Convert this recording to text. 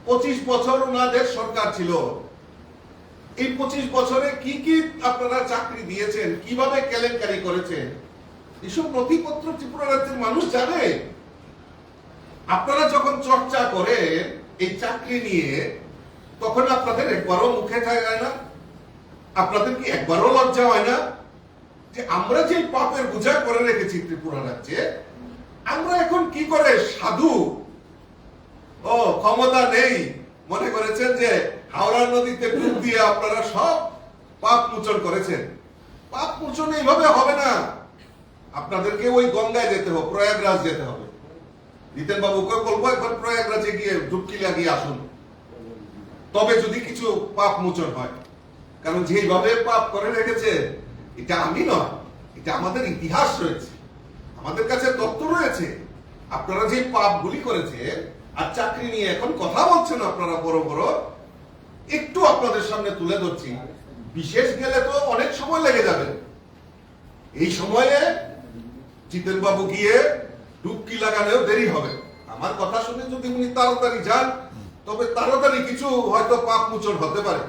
25 বছর ওনাদের সরকার ছিল। এই 25 বছরে কি কি আপনারা চাকরি দিয়েছেন, কিভাবে কেলেঙ্কারি করেছেন, এসব নথিপত্র ত্রিপুরা রাজ্যের মানুষ জানে। আপনারা যখন চর্চা করেন এই চাকরি নিয়ে, তখন আপনাদের একবারও মুখে থাকে না? আপনাদের কি একবারও লজ্জা হয় না যে আমরা যে পাপের বোঝা করে রেখেছি ত্রিপুরা রাজ্যে, আমরা এখন কি করে সাধু ও ক্ষমতা নেই মনে করেছেন যে হাওড়া নদীতে ডুব দিয়ে আপনারা সব পাপ মোচন করেছেন? পাপ মোচন এইভাবে হবে না। আপনাদেরকে ওই গঙ্গায় যেতে হবে, প্রয়াগরাজ যেতে হবে। জিতেন বাবুকে বলবো একবার প্রয়াগরাজে গিয়ে ডুবকি লাগিয়ে আসুন, তবে যদি কিছু পাপ মোচন হয়। কারণ যেভাবে পাপ করে রেখেছে, এটা আমি নয়, এটা আমাদের ইতিহাস রয়েছে, আমাদের কাছে তথ্য রয়েছে। আপনারা যে পাপগুলি করেছে আর চাকরি নিয়ে এখন কথা বলছেন আপনারা বড় বড়, একটু আপনাদের সামনে তুলে ধরছি। বিশেষ গেলে তো অনেক সময় লেগে যাবে। এই সময়ে জিতেন বাবু গিয়ে ডুবকি লাগানোও দেরি হবে। আমার কথা শুনে যদি উনি তাড়াতাড়ি যান, তবে তাড়াতাড়ি কিছু হয়তো পাপ মোচন হতে পারে।